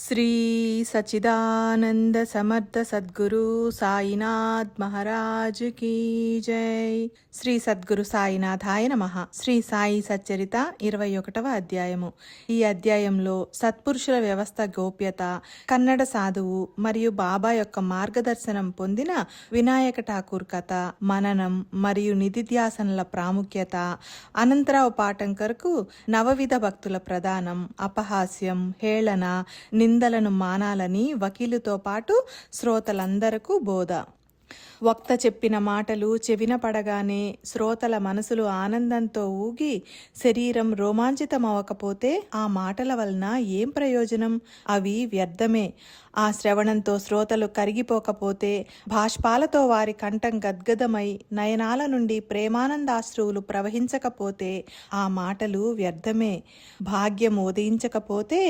శ్రీ సచిదానంద సమర్థ సద్గురు సాయినాథ్ మహారాజ్ కీ జై. శ్రీ సద్గురు సాయినాథాయ నమః. శ్రీ సాయి సచ్చరిత 21వ అధ్యాయము. ఈ అధ్యాయంలో సత్పురుషుల వ్యవస్థ గోప్యత, కన్నడ సాధువు మరియు బాబా యొక్క మార్గదర్శనం పొందిన వినాయక ఠాకూర్ కథ, మననం మరియు నిధిధ్యాసనల ప్రాముఖ్యత, అనంతరావు పాటంకర్కు నవవిధ భక్తుల ప్రదానం, అపహాస్యం, హేళన, నిందలను మానాలని వకీలుతో పాటు శ్రోతలందరకు బోధ. వక్త చెప్పిన మాటలు చెవిన పడగానే శ్రోతల మనసులు ఆనందంతో ఊగి శరీరం రోమాంచితమవకపోతే ఆ మాటల వలన ఏం ప్రయోజనం? అవి వ్యర్థమే. ఆ శ్రవణంతో శ్రోతలు కరిగిపోకపోతే, భాష్పాలతో వారి కంఠం గద్గదమై నయనాల నుండి ప్రేమానందాశ్రువులు ప్రవహించకపోతే ఆ మాటలు వ్యర్థమే. భాగ్యం ఉదయించకపోతే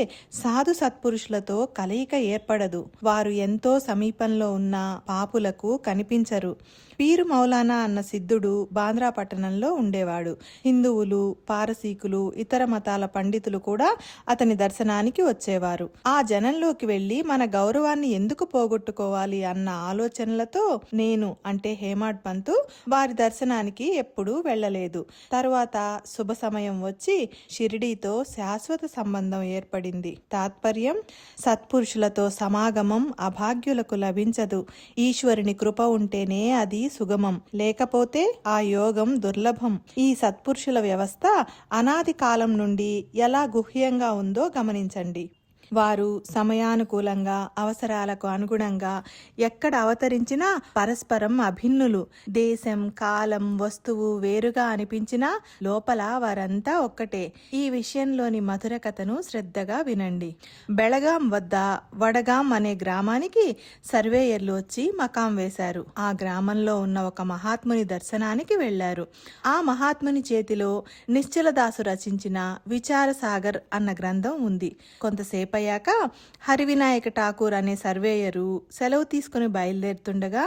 సాధు సత్పురుషులతో కలయిక ఏర్పడదు. వారు ఎంతో సమీపంలో ఉన్న పాపులకు కనిపించరు. పీరు మౌలానా అన్న సిద్ధుడు బాంద్రా పట్టణంలో ఉండేవాడు. హిందువులు, పారసీకులు, ఇతర మతాల పండితులు కూడా అతని దర్శనానికి వచ్చేవారు. ఆ జనంలోకి వెళ్లి మన గౌరవాన్ని ఎందుకు పోగొట్టుకోవాలి అన్న ఆలోచనలతో నేను అంటే హేమాడ్ పంతు వారి దర్శనానికి ఎప్పుడూ వెళ్లలేదు. తరువాత శుభ సమయం వచ్చి షిరిడీతో శాశ్వత సంబంధం ఏర్పడింది. తాత్పర్యం, సత్పురుషులతో సమాగమం అభాగ్యులకు లభించదు. ఈశ్వరుని కృప ఉంటేనే అది సుగమం, లేకపోతే ఆ యోగం దుర్లభం. ఈ సత్పురుషుల వ్యవస్థ అనాది కాలం నుండి ఎలా గుహ్యంగా ఉందో గమనించండి. వారు సమయానుకూలంగా, అవసరాలకు అనుగుణంగా ఎక్కడ అవతరించినా పరస్పరం అభిన్నులు. దేశం, కాలం, వస్తువు వేరుగా అనిపించినా లోపల వారంతా ఒక్కటే. ఈ విషయంలోని మధుర కథను శ్రద్ధగా వినండి. బెళగాం వద్ద వడగాం అనే గ్రామానికి సర్వేయర్లు వచ్చి మకాం వేశారు. ఆ గ్రామంలో ఉన్న ఒక మహాత్ముని దర్శనానికి వెళ్లారు. ఆ మహాత్ముని చేతిలో నిశ్చలదాసు రచించిన విచారసాగర్ అన్న గ్రంథం ఉంది. కొంతసేపు అయ్యాక హరివినాయక ఠాకూర్ అనే సర్వేయరు సెలవు తీసుకుని బయలుదేరుతుండగా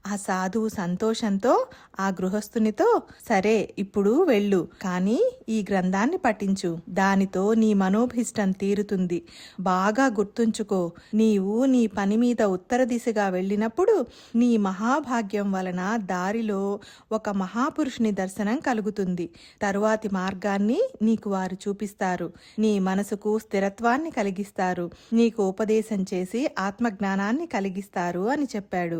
ఆ సాధువు సంతోషంతో ఆ గృహస్థునితో, సరే ఇప్పుడు వెళ్ళు, కానీ ఈ గ్రంథాన్ని పఠించు, దానితో నీ మనోభిష్టం తీరుతుంది. బాగా గుర్తుంచుకో, నీవు నీ పని మీద ఉత్తర దిశగా వెళ్ళినప్పుడు నీ మహాభాగ్యం వలన దారిలో ఒక మహాపురుషుని దర్శనం కలుగుతుంది. తరువాతి మార్గాన్ని నీకు వారు చూపిస్తారు, నీ మనసుకు స్థిరత్వాన్ని కలిగిస్తారు, నీకు ఉపదేశం చేసి ఆత్మజ్ఞానాన్ని కలిగిస్తారు అని చెప్పాడు.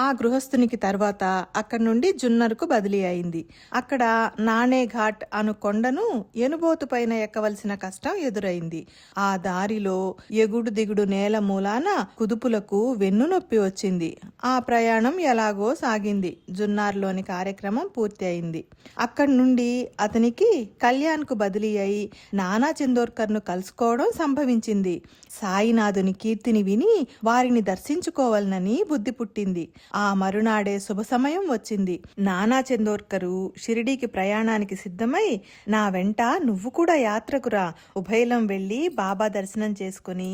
ఆ గృహస్థునికి తర్వాత అక్కడి నుండి జున్నర్కు బదిలీ అయింది. అక్కడ నాణేఘాట్ అను కొండను ఎనుబోతు పైన ఎక్కవలసిన కష్టం ఎదురైంది. ఆ దారిలో ఎగుడు దిగుడు నేల మూలాన కుదుపులకు వెన్నునొప్పి వచ్చింది. ఆ ప్రయాణం ఎలాగో సాగింది. జున్నార్లోని కార్యక్రమం పూర్తి అయింది. అక్కడి నుండి అతనికి కళ్యాణ్కు బదిలీ అయి నానా చందోర్కర్ను కలుసుకోవడం సంభవించింది. సాయినాథుని కీర్తిని విని వారిని దర్శించుకోవాలనని బుద్ధి పుట్టింది. ఆ మరునాడే శుభ సమయం వచ్చింది. నానా చందోర్కరు షిరిడీకి ప్రయాణానికి సిద్ధమై, నా వెంట నువ్వు కూడా యాత్రకురా, ఉభయలం వెళ్లి బాబా దర్శనం చేసుకుని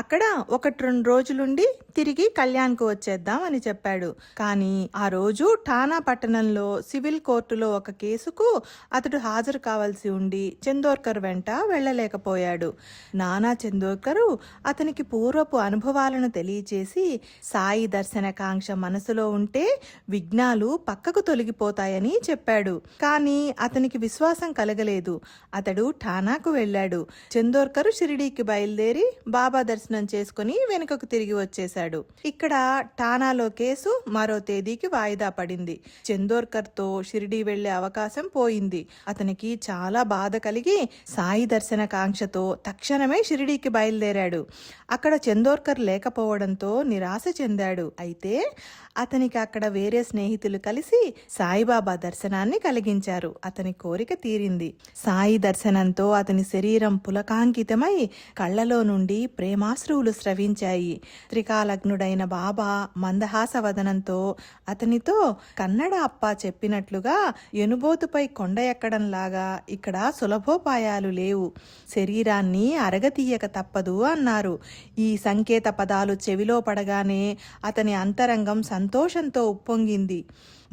అక్కడ 1-2 రోజులుండి తిరిగి కళ్యాణ్కు వచ్చేద్దాం అని చెప్పాడు. కానీ ఆ రోజు ఠానా పట్టణంలో సివిల్ కోర్టులో ఒక కేసుకు అతడు హాజరు కావాల్సి ఉండి చందోర్కర్ వెంట వెళ్లలేకపోయాడు. నానా చందోర్కరు అతనికి పూర్వపు అనుభవాలను తెలియచేసి, సాయి దర్శన కాంక్ష మనసులో ఉంటే విఘ్నాలు పక్కకు తొలగిపోతాయని చెప్పాడు. కానీ అతనికి విశ్వాసం కలగలేదు. అతడు ఠానాకు వెళ్ళాడు. చందోర్కరు షిరిడీకి బయలుదేరి బాబా దర్శనం చేసుకుని వెనుకకు తిరిగి వచ్చేశాడు. ఇక్కడ ఠానాలో కేసు మరో తేదీకి వాయిదా పడింది. చందోర్కర్తో షిరిడీ వెళ్లే అవకాశం పోయింది. అతనికి చాలా బాధ కలిగి సాయి దర్శన కాంక్షతో తక్షణమే షిరిడీకి బయలుదేరాడు. అక్కడ చందోర్కర్ లేకపోవడంతో నిరాశ చెందాడు. అయితే అతనికి అక్కడ వేరే స్నేహితులు కలిసి సాయిబాబా దర్శనాన్ని కలిగించారు. అతని కోరిక తీరింది. సాయి దర్శనంతో అతని శరీరం పులకాంకితమై కళ్లలో నుండి ప్రేమాశ్రువులు స్రవించాయి. త్రికాలగ్నుడైన బాబా మందహాస వదనంతో అతనితో, కన్నడ అప్ప చెప్పినట్లుగా ఎనుబోతుపై కొండ ఎక్కడంలాగా ఇక్కడ సులభోపాయాలు లేవు, శరీరాన్ని అరగతీయక తప్పదు అన్నారు. ఈ సంకేత పదాలు చెవిలో పడగానే అతని అంతరంగం సంతోషంతో ఉప్పొంగింది.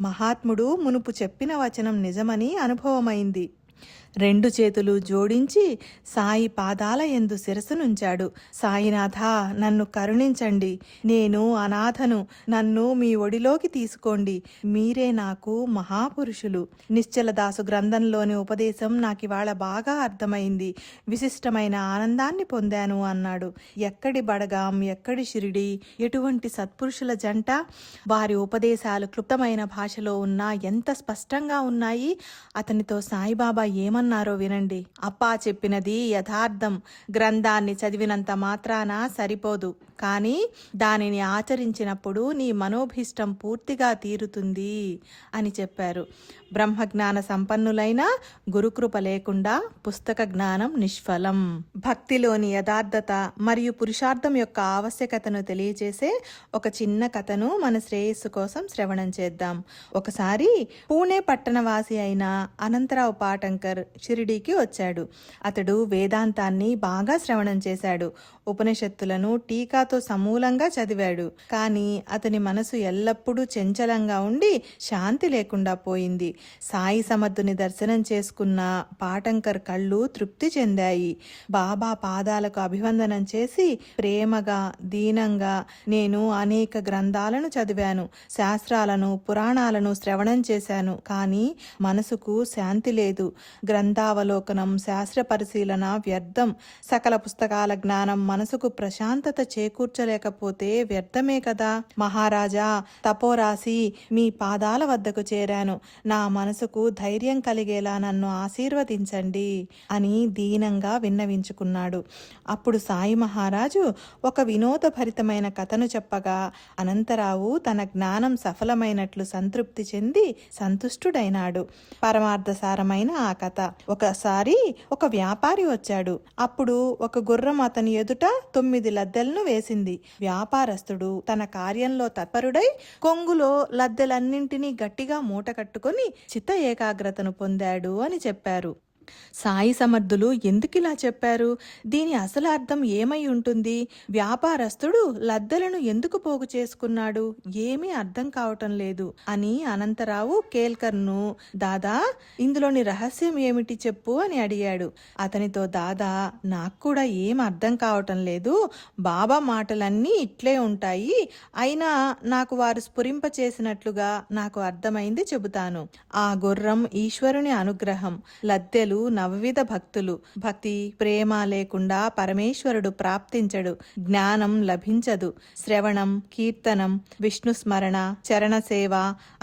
మహాత్ముడు మునుపు చెప్పిన వచనం నిజమని అనుభవమైంది. రెండు చేతులు జోడించి సాయి పాదాల యందు శిరసునుంచాడు. సాయినాథ, నన్ను కరుణించండి, నేను అనాథను, నన్ను మీ ఒడిలోకి తీసుకోండి, మీరే నాకు మహాపురుషులు. నిశ్చలదాసు గ్రంథంలోని ఉపదేశం నాకివాళ బాగా అర్థమైంది, విశిష్టమైన ఆనందాన్ని పొందాను అన్నాడు. ఎక్కడి బడగాం, ఎక్కడి షిరిడి, ఎటువంటి సత్పురుషుల జంట! వారి ఉపదేశాలు క్లుప్తమైన భాషలో ఉన్నా ఎంత స్పష్టంగా ఉన్నాయి. అతనితో సాయిబాబా ఏమన్నారో వినండి. అప్పా చెప్పినది యథార్థం. గ్రంథాన్ని చదివినంత మాత్రాన సరిపోదు, కానీ దానిని ఆచరించినప్పుడు నీ మనోభీష్టం పూర్తిగా తీరుతుంది అని చెప్పారు. బ్రహ్మజ్ఞాన సంపన్నులైన గురుకృప లేకుండా పుస్తక జ్ఞానం నిష్ఫలం. భక్తిలోని యథార్థత మరియు పురుషార్థం యొక్క ఆవశ్యకతను తెలియజేసే ఒక చిన్న కథను మన శ్రేయస్సు కోసం శ్రవణం చేద్దాం. ఒకసారి పూణే పట్టణవాసి అయిన అనంతరావు పాటంకర్ షిరిడీకి వచ్చాడు. అతడు వేదాంతాన్ని బాగా శ్రవణం చేశాడు. ఉపనిషత్తులను టీకాతో సమూలంగా చదివాడు. కానీ అతని మనసు ఎల్లప్పుడూ చంచలంగా ఉండి శాంతి లేకుండా పోయింది. సాయి సమర్థుని దర్శనం చేసుకున్న పాటంకర్ కళ్ళు తృప్తి చెందాయి. బాబా పాదాలకు అభివందనం చేసి ప్రేమగా, దీనంగా, నేను అనేక గ్రంథాలను చదివాను, శాస్త్రాలను, పురాణాలను శ్రవణం చేశాను, కానీ మనసుకు శాంతి లేదు. గ్రంథావలోకనం, శాస్త్ర పరిశీలన వ్యర్థం. సకల పుస్తకాల జ్ఞానం మనసుకు ప్రశాంతత చేకూర్చలేకపోతే వ్యర్థమే కదా. మహారాజా, తపోరాసి, మీ పాదాల వద్దకు చేరాను, నా మనసుకు ధైర్యం కలిగేలా నన్ను ఆశీర్వదించండి అని దీనంగా విన్నవించుకున్నాడు. అప్పుడు సాయి మహారాజు ఒక వినోదభరితమైన కథను చెప్పగా అనంతరావు తన జ్ఞానం సఫలమైనట్లు సంతృప్తి చెంది సంతుష్టుడైనాడు. పరమార్థసారమైన ఆ కథ. ఒకసారి ఒక వ్యాపారి వచ్చాడు. అప్పుడు ఒక గుర్రం అతని ఎదుట 9 లద్దెలను వేసింది. వ్యాపారస్తుడు తన కార్యంలో తత్పరుడై కొంగులో లద్దెలన్నింటినీ గట్టిగా మూట కట్టుకొని చిత్త ఏకాగ్రతను పొందాడు అని చెప్పారు. సాయి సమర్థులు ఎందుకిలా చెప్పారు? దీని అసలు అర్థం ఏమై ఉంటుంది? వ్యాపారస్తుడు లద్దెలను ఎందుకు పోగు చేసుకున్నాడు? ఏమీ అర్థం కావటం లేదు అని అనంతరావు కేల్కర్ను, దాదా, ఇందులోని రహస్యం ఏమిటి చెప్పు అని అడిగాడు. అతనితో దాదా, నాకు కూడా ఏం అర్థం కావటం లేదు, బాబా మాటలన్నీ ఇట్లే ఉంటాయి, అయినా నాకు వారు స్ఫురింప చేసినట్లుగా నాకు అర్థమైంది చెబుతాను. ఆ గుర్రం ఈశ్వరుని అనుగ్రహం, లద్దెలు నవవిధ భక్తులు. భక్తి, ప్రేమ లేకుండా పరమేశ్వరుడు ప్రాప్తించడు, జ్ఞానం లభించదు. శ్రవణం, కీర్తనం, విష్ణు స్మరణ, చరణ సేవ,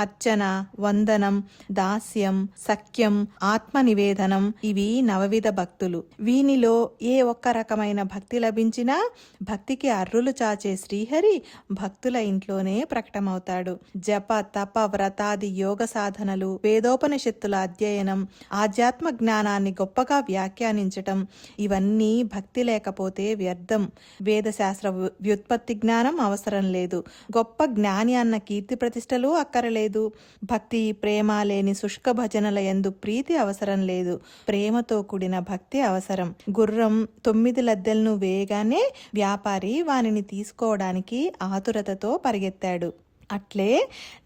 అర్చన, వందనం, దాస్యం, సఖ్యం, ఆత్మ నివేదనం, ఇవి నవవిధ భక్తులు. వీనిలో ఏ ఒక్క రకమైన భక్తి లభించినా భక్తికి అర్రులు చాచే శ్రీహరి భక్తుల ఇంట్లోనే ప్రకటమవుతాడు. జప, తప, వ్రతాది యోగ సాధనలు, వేదోపనిషత్తుల అధ్యయనం, ఆధ్యాత్మ జ్ఞానాన్ని గొప్పగా వ్యాఖ్యానించటం, ఇవన్నీ భక్తి లేకపోతే వ్యర్థం. వేదశాస్త్ర వ్యుత్పత్తి జ్ఞానం అవసరం లేదు. గొప్ప జ్ఞాని అన్న కీర్తి ప్రతిష్టలు అక్కరలేదు. భక్తి, ప్రేమ లేని శుష్క భజనల యందు ప్రీతి అవసరం లేదు. ప్రేమతో కూడిన భక్తి అవసరం. గుర్రం 9 లద్దెలను వేయగానే వ్యాపారి వానిని తీసుకోవడానికి ఆతురతతో పరిగెత్తాడు. అట్లే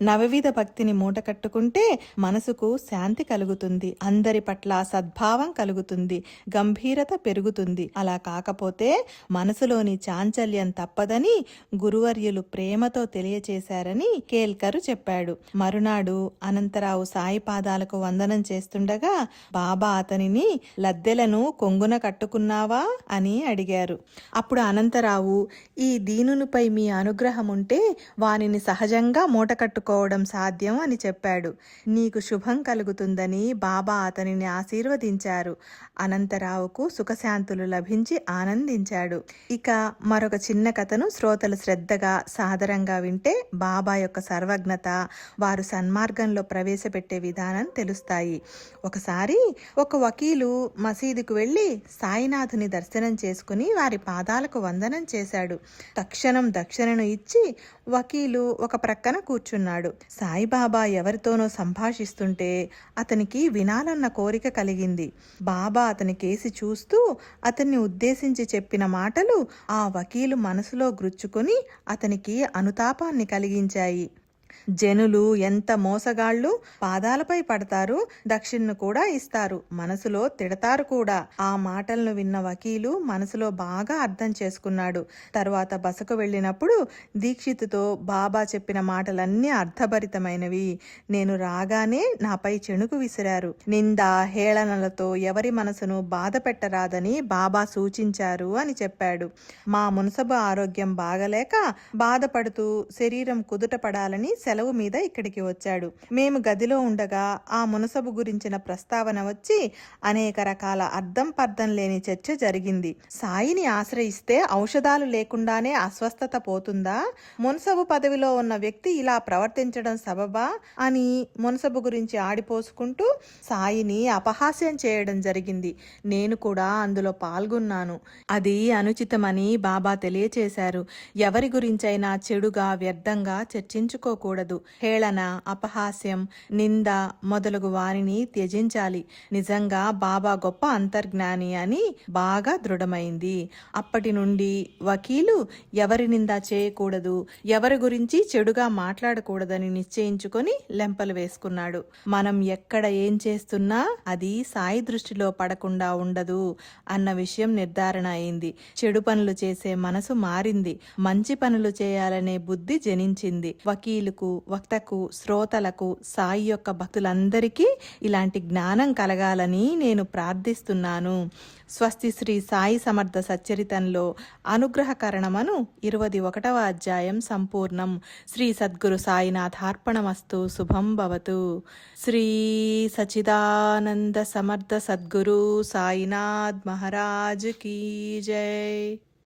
నవవిధ భక్తిని మూట కట్టుకుంటే మనసుకు శాంతి కలుగుతుంది, అందరి పట్ల సద్భావం కలుగుతుంది, గంభీరత పెరుగుతుంది. అలా కాకపోతే మనసులోని చాంచల్యం తప్పదని గురువర్యులు ప్రేమతో తెలియచేశారని కేల్కరు చెప్పాడు. మరునాడు అనంతరావు సాయి పాదాలకు వందనం చేస్తుండగా బాబా అతనిని లద్దెలను కొంగున కట్టుకున్నావా అని అడిగారు. అప్పుడు అనంతరావు, ఈ దీనునిపై మీ అనుగ్రహం ఉంటే వానిని సహజంగా మూట కట్టుకోవడం సాధ్యం అని చెప్పాడు. నీకు శుభం కలుగుతుందని బాబా అతనిని ఆశీర్వదించారు. అనంతరావుకు సుఖశాంతులు లభించి ఆనందించాడు. ఇక మరొక చిన్న కథను శ్రోతలు శ్రద్ధగా, సాదరంగా వింటే బాబా యొక్క సర్వజ్ఞత, వారు సన్మార్గంలో ప్రవేశపెట్టే విధానం తెలుస్తాయి. ఒకసారి ఒక వకీలు మసీదుకు వెళ్ళి సాయినాథుని దర్శనం చేసుకుని వారి పాదాలకు వందనం చేశాడు. తక్షణం దక్షిణను ఇచ్చి వకీలు ఒక ప్రక్కన కూర్చున్నాడు. సాయిబాబా ఎవరితోనో సంభాషిస్తుంటే అతనికి వినాలన్న కోరిక కలిగింది. బాబా అతని కేసి చూస్తూ అతన్ని ఉద్దేశించి చెప్పిన మాటలు ఆ వకీలు మనసులో గ్రుచ్చుకొని అతనికి అనుతాపాన్ని కలిగించాయి. జనులు ఎంత మోసగాళ్ళు, పాదాలపై పడతారు, దక్షిణను కూడా ఇస్తారు, మనసులో తిడతారు కూడా. ఆ మాటలను విన్న వకీలు మనసులో బాగా అర్థం చేసుకున్నాడు. తరువాత బసకు వెళ్ళినప్పుడు దీక్షితుతో బాబా చెప్పిన మాటలన్నీ అర్థభరితమైనవి. నేను రాగానే నాపై చెణుకు విసిరారు. నింద హేళనలతో ఎవరి మనసును బాధ పెట్టరాదని బాబా సూచించారు అని చెప్పాడు. మా మునసబు ఆరోగ్యం బాగలేక బాధపడుతూ శరీరం కుదుట పడాలని సెలవు మీద ఇక్కడికి వచ్చాడు. మేము గదిలో ఉండగా ఆ మునసబు గురించిన ప్రస్తావన వచ్చి అనేక రకాల అర్థం పర్థం లేని చర్చ జరిగింది. సాయిని ఆశ్రయిస్తే ఔషధాలు లేకుండానే అస్వస్థత పోతుందా? మునసబు పదవిలో ఉన్న వ్యక్తి ఇలా ప్రవర్తించడం సబబా అని మునసబు గురించి ఆడిపోసుకుంటూ సాయిని అపహాస్యం చేయడం జరిగింది. నేను కూడా అందులో పాల్గొన్నాను. అది అనుచితమని బాబా తెలియచేశారు. ఎవరి గురించైనా చెడుగా వ్యర్థంగా చర్చించుకోకూడదు. హేళన, అపహాస్యం, నింద మొదలగు వారిని త్యజించాలి. నిజంగా బాబా గొప్ప అంతర్జ్ఞాని అని బాగా దృఢమైంది. అప్పటి నుండి వకీలు ఎవరి నింద చేయకూడదు, ఎవరి గురించి చెడుగా మాట్లాడకూడదని నిశ్చయించుకొని లెంపలు వేసుకున్నాడు. మనం ఎక్కడ ఏం చేస్తున్నా అది సాయి దృష్టిలో పడకుండా ఉండదు అన్న విషయం నిర్ధారణ అయింది. చెడు పనులు చేసే మనసు మారింది. మంచి పనులు చేయాలనే బుద్ధి జనించింది. వకీలుకు, వక్తకు, శ్రోతలకు, సాయి యొక్క భక్తులందరికీ ఇలాంటి జ్ఞానం కలగాలని నేను ప్రార్థిస్తున్నాను. స్వస్తి శ్రీ సాయి సమర్థ సచ్చరితంలో అనుగ్రహకరణమను 21వ అధ్యాయం సంపూర్ణం. శ్రీ సద్గురు సాయినాథార్పణమస్తు. శుభం భవతు. శ్రీ సచిదానంద సమర్థ సద్గురు సాయినాథ్ మహారాజ్ కీ జై.